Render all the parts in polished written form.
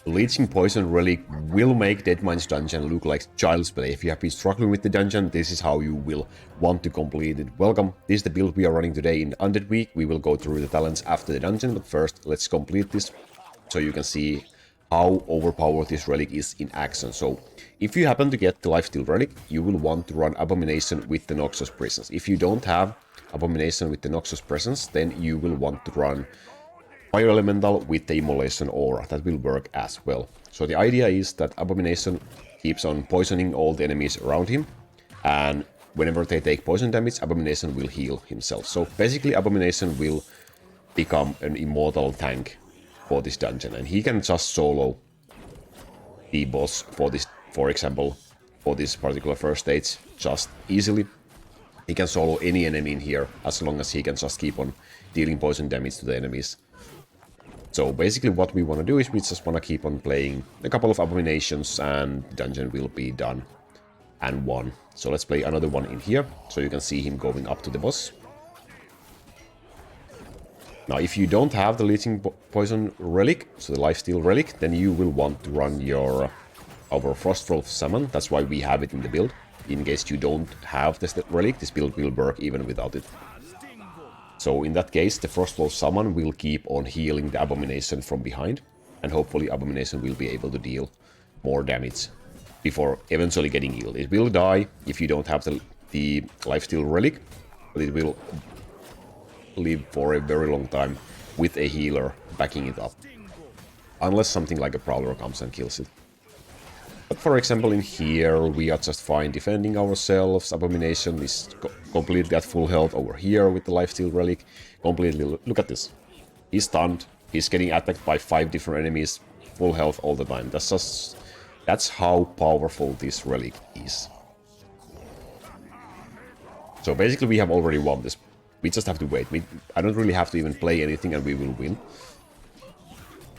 Leeching Poison Relic will make Deadmines Dungeon look like child's play. If you have been struggling with the dungeon, this is how you will want to complete it. Welcome, this is the build we are running today in Undead Week. We will go through the talents after the dungeon, but first let's complete this so you can see how overpowered this relic is in action. So, if you happen to get the lifesteal relic, you will want to run Abomination with the Noxus Presence. If you don't have Abomination with the Noxus Presence, then you will want to run Fire Elemental with the Immolation Aura. That will work as well. So the idea is that Abomination keeps on poisoning all the enemies around him, and whenever they take poison damage, Abomination will heal himself. So basically Abomination will become an immortal tank for this dungeon, and he can just solo the boss for this, for example, for this particular first stage, just easily. He can solo any enemy in here, as long as he can just keep on dealing poison damage to the enemies. So basically what we want to do is we just want to keep on playing a couple of Abominations and the dungeon will be done and won. So let's play another one in here, so you can see him going up to the boss. Now if you don't have the Leeching Poison Relic, so the Lifesteal Relic, then you will want to run our Frostwolf Summon. That's why we have it in the build. In case you don't have this relic, this build will work even without it. So in that case, the Frostwolf Summon will keep on healing the Abomination from behind, and hopefully Abomination will be able to deal more damage before eventually getting healed. It will die if you don't have the Lifesteal Relic, but it will live for a very long time with a healer backing it up. Unless something like a Prowler comes and kills it. But for example in here we are just fine defending ourselves. Abomination is completely at full health over here with the Lifesteal Relic. Completely, look at this. He's stunned, he's getting attacked by 5 different enemies, full health all the time. That's how powerful this relic is. So basically we have already won this. We just have to wait. I don't really have to even play anything and we will win.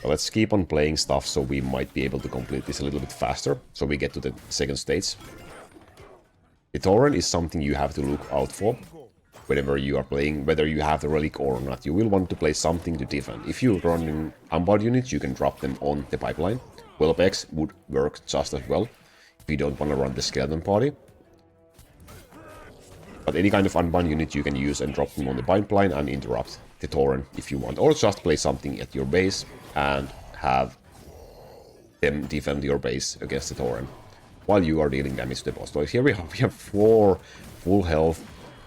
So let's keep on playing stuff so we might be able to complete this a little bit faster, so we get to the second stage. The Tauren is something you have to look out for whenever you are playing, whether you have the relic or not. You will want to play something to defend. If you run in unbound units, you can drop them on the pipeline. Whelp X would work just as well if you don't want to run the skeleton party. But any kind of unbound unit you can use and drop them on the pipeline and interrupt the Tauren if you want. Or just play something at your base and have them defend your base against the Tauren while you are dealing damage to the boss. So here we have 4 full health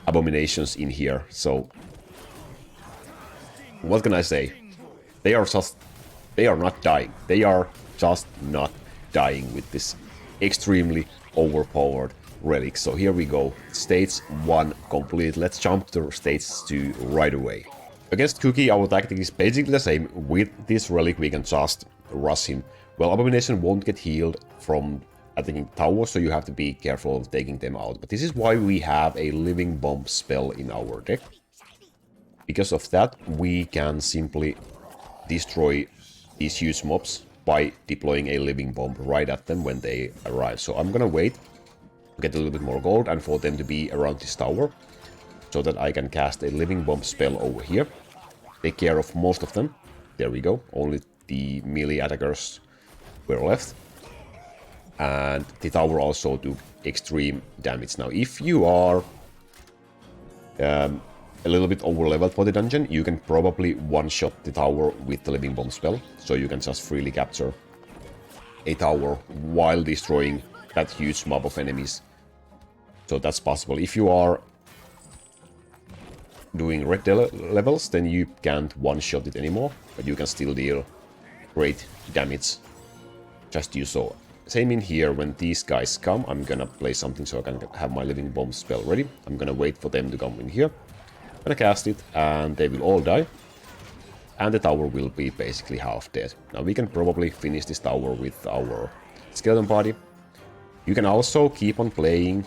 Abominations in here. So what can I say? They are not dying. They are just not dying with this extremely overpowered relic. So here we go. Stage 1 complete. Let's jump to stage 2 right away. Against Cookie, our tactic is basically the same. With this relic, we can just rush him. Well, Abomination won't get healed from attacking towers, so you have to be careful of taking them out. But this is why we have a Living Bomb spell in our deck. Because of that, we can simply destroy these huge mobs by deploying a Living Bomb right at them when they arrive. So I'm gonna wait to get a little bit more gold and for them to be around this tower, so that I can cast a Living Bomb spell over here. Take care of most of them. There we go. Only the melee attackers were left. And the tower also took extreme damage. Now, if you are a little bit over leveled for the dungeon, you can probably one-shot the tower with the Living Bomb spell. So you can just freely capture a tower while destroying that huge mob of enemies. So that's possible. If you are doing red levels, then you can't one-shot it anymore, but you can still deal great damage. Just do so. Same in here, when these guys come, I'm gonna play something so I can have my Living Bomb spell ready. I'm gonna wait for them to come in here. I'm gonna cast it, and they will all die. And the tower will be basically half dead. Now we can probably finish this tower with our skeleton party. You can also keep on playing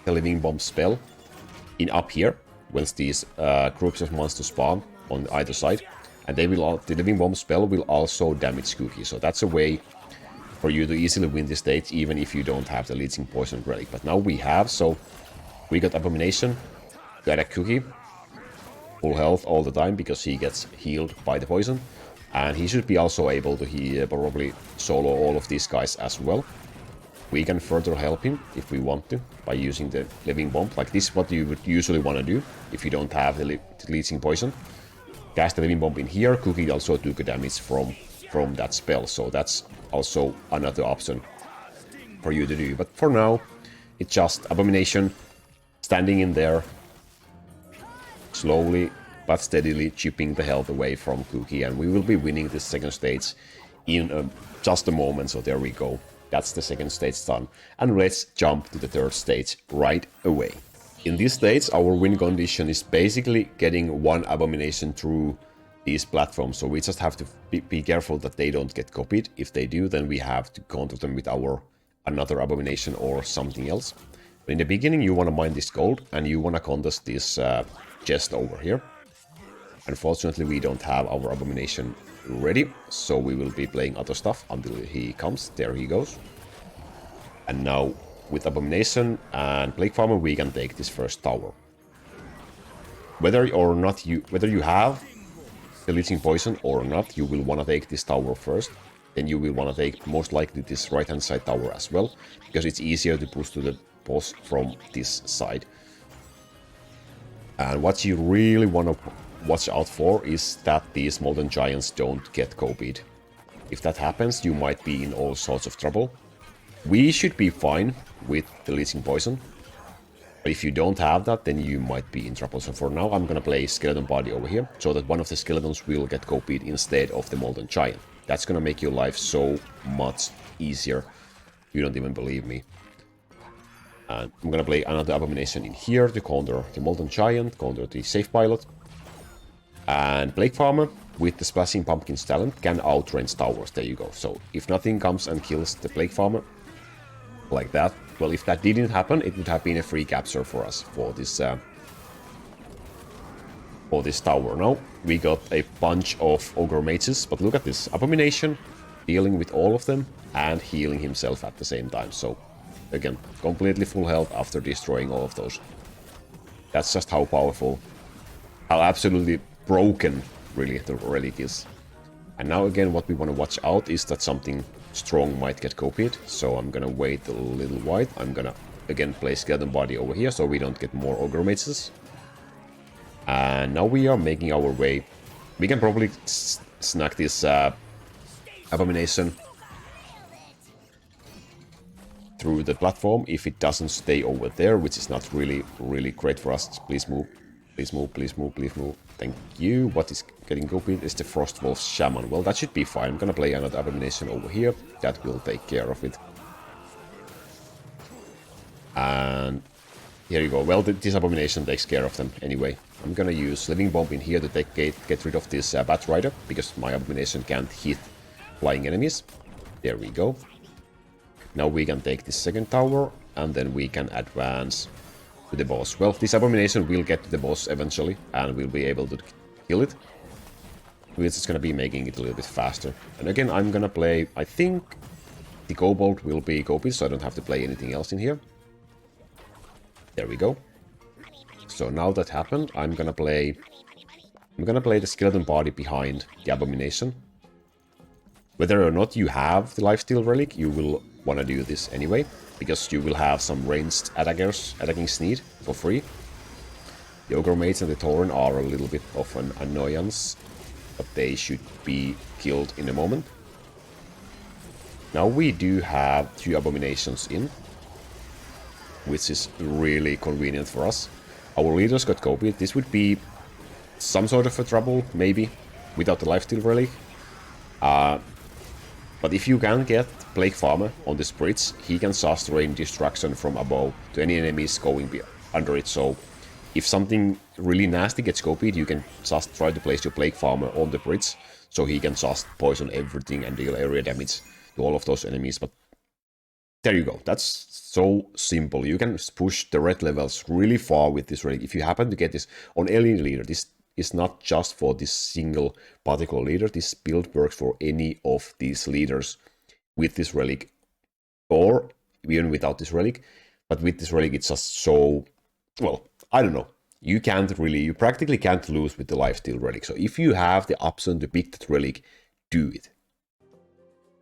the Living Bomb spell in up here, once these groups of monsters spawn on either side, and the Living Bomb spell will also damage Cookie. So that's a way for you to easily win this stage, even if you don't have the Leeching Poison Relic. But now we have, so we got Abomination, got a Cookie, full health all the time because he gets healed by the poison. And he should be also able to probably solo all of these guys as well. We can further help him if we want to by using the Living Bomb. Like this is what you would usually want to do if you don't have the Leeching Poison. Cast the Living Bomb in here. Cookie also took a damage from that spell, so that's also another option for you to do. But for now, it's just Abomination standing in there, slowly but steadily chipping the health away from Cookie, and we will be winning this second stage in just a moment. So there we go. That's the second stage done. And let's jump to the third stage right away. In this stage, our win condition is basically getting one Abomination through these platforms. So we just have to be careful that they don't get copied. If they do, then we have to counter them with another Abomination or something else. But in the beginning, you want to mine this gold, and you want to contest this chest over here. Unfortunately, we don't have our Abomination ready, so we will be playing other stuff until he comes. There he goes. And now, with Abomination and Plague Farmer, we can take this first tower. Whether you have the Leeching Poison or not, you will want to take this tower first. Then you will want to take most likely this right-hand side tower as well, because it's easier to push to the boss from this side. And what you really want to watch out for is that these Molten Giants don't get copied. If that happens, you might be in all sorts of trouble. We should be fine with the Leeching Poison. But if you don't have that, then you might be in trouble. So for now, I'm gonna play Skeleton Body over here, so that one of the skeletons will get copied instead of the Molten Giant. That's gonna make your life so much easier. You don't even believe me. And I'm gonna play another Abomination in here to counter the Molten Giant, counter the Safe Pilot. And Plague Farmer, with the Splashing Pumpkin's talent, can outrange towers. There you go. So if nothing comes and kills the Plague Farmer, like that, well, if that didn't happen, it would have been a free capture for us for this tower. Now, we got a bunch of Ogre Mages, but look at this. Abomination, dealing with all of them, and healing himself at the same time. So, again, completely full health after destroying all of those. That's just how powerful, how absolutely broken really the relic is. And now again, what we want to watch out is that something strong might get copied. So I'm gonna wait a little while. I'm gonna again play Skeleton Body over here so we don't get more Ogre Mages. And now we are making our way. We can probably snag this Abomination through the platform if it doesn't stay over there, which is not really great for us. Please move. Please move, please move, please move. Thank you. What is getting copied is the Frostwolf Shaman. Well, that should be fine. I'm gonna play another Abomination over here. That will take care of it. And here you go. Well, this Abomination takes care of them anyway. I'm gonna use Living Bomb in here to get rid of this Bat Rider, because my Abomination can't hit flying enemies. There we go. Now we can take this second tower, and then we can advance to the boss. Well, this Abomination will get to the boss eventually, and we'll be able to kill it. We're just gonna be making it a little bit faster. And again, I'm gonna play, I think the Kobold will be copied, so I don't have to play anything else in here. There we go. So now that happened, I'm gonna play the Skeleton Body behind the Abomination. Whether or not you have the Lifesteal Relic, you will want to do this anyway, because you will have some ranged attackers attacking Sneed for free. The Ogre Mates and the Tauren are a little bit of an annoyance, but they should be killed in a moment. Now we do have 2 Abominations in, which is really convenient for us. Our leaders got copied. This would be some sort of a trouble, maybe, without the Lifesteal Relic. But if you can get Plague Farmer on this bridge, he can just rain destruction from above to any enemies going under it. So if something really nasty gets copied, you can just try to place your Plague Farmer on the bridge, so he can just poison everything and deal area damage to all of those enemies. But there you go. That's so simple. You can push the red levels really far with this relic. If you happen to get this on any leader, this is not just for this single particular leader. This build works for any of these leaders with this relic, or even without this relic. But with this relic, it's just so, well, I don't know. You practically can't lose with the Lifesteal Relic. So if you have the option to pick that relic, do it.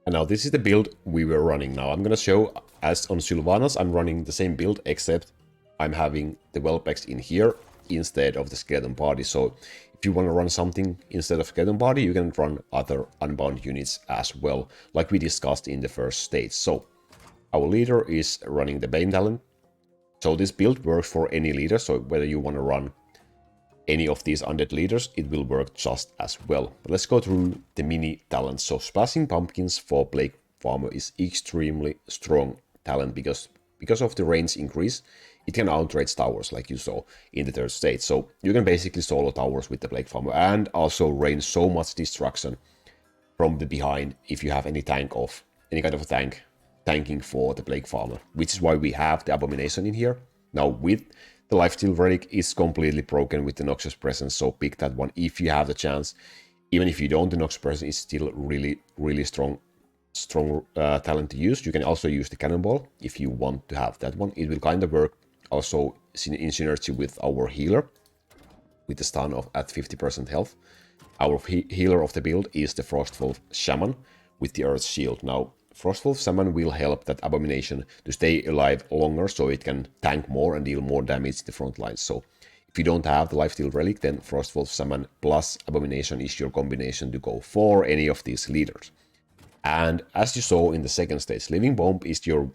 And now this is the build we were running now. I'm gonna show, as on Sylvanas, I'm running the same build, except I'm having the Whelp in here instead of the skeleton body. So if you want to run something instead of skeleton body, you can run other unbound units as well, like we discussed in the first stage. So our leader is running the Bane talent. So this build works for any leader, so whether you want to run any of these undead leaders, it will work just as well. But let's go through the mini talents. So Splashing Pumpkins for Plague Farmer is extremely strong talent because of the range increase. It can outrage towers, like you saw in the third stage. So you can basically solo towers with the Plague Farmer and also rain so much destruction from the behind if you have any tank of any kind of a tanking for the Plague Farmer, which is why we have the Abomination in here. Now with the lifesteal Relic is completely broken with the Noxious Presence, so pick that one if you have the chance. Even if you don't, the Noxious Presence is still really strong talent to use. You can also use the Cannonball if you want to have that one. It will kind of work also in synergy with our healer, with the stun at 50% health. Our healer of the build is the Frostwolf Shaman with the Earth Shield. Now, Frostwolf Shaman will help that Abomination to stay alive longer, so it can tank more and deal more damage to the front lines. So if you don't have the Lifesteal Relic, then Frostwolf Shaman plus Abomination is your combination to go for any of these leaders. And as you saw in the second stage, Living Bomb is your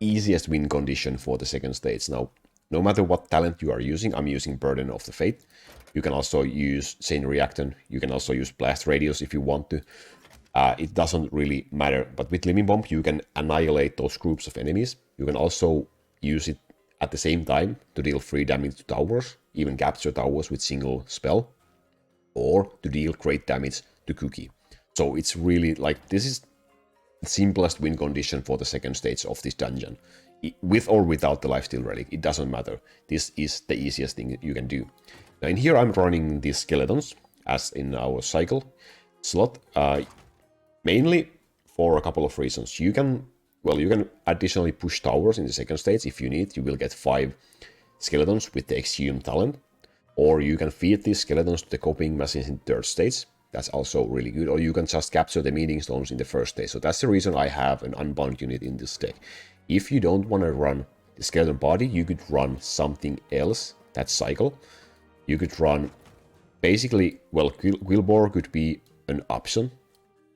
easiest win condition for the second stage. Now, no matter what talent you are using, I'm using Burden of the Fate. You can also use Chain Reactant. You can also use Blast Radius if you want to. It doesn't really matter. But with Living Bomb, you can annihilate those groups of enemies. You can also use it at the same time to deal free damage to towers, even capture towers with single spell, or to deal great damage to Cookie. So it's really like, this is the simplest win condition for the second stage of this dungeon. With or without the Lifesteal Relic, it doesn't matter. This is the easiest thing you can do. Now in here I'm running these skeletons, as in our cycle slot, mainly for a couple of reasons. You can additionally push towers in the second stage if you need. You will get 5 skeletons with the Exhume talent. Or you can feed these skeletons to the copying machines in the third stage. That's also really good. Or you can just capture the meeting stones in the first stage. So that's the reason I have an unbound unit in this deck. If you don't want to run the skeleton body, you could run something else that cycle. You could run basically, well, Quillbore could be an option.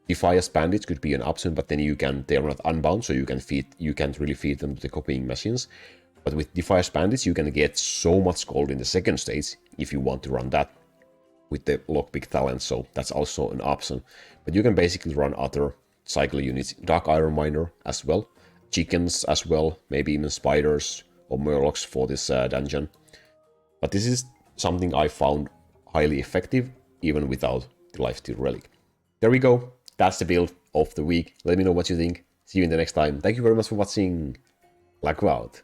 Defias Bandits could be an option, but then they're not unbound, so you can't really feed them to the copying machines. But with Defias Bandits, you can get so much gold in the second stage if you want to run that with the Lockpick talent, so that's also an option. But you can basically run other cycle units, Dark Iron Miner as well, chickens as well, maybe even spiders or murlocs for this dungeon. But this is something I found highly effective, even without the Lifesteal Relic. There we go. That's the build of the week. Let me know what you think. See you in the next time. Thank you very much for watching. Laku out.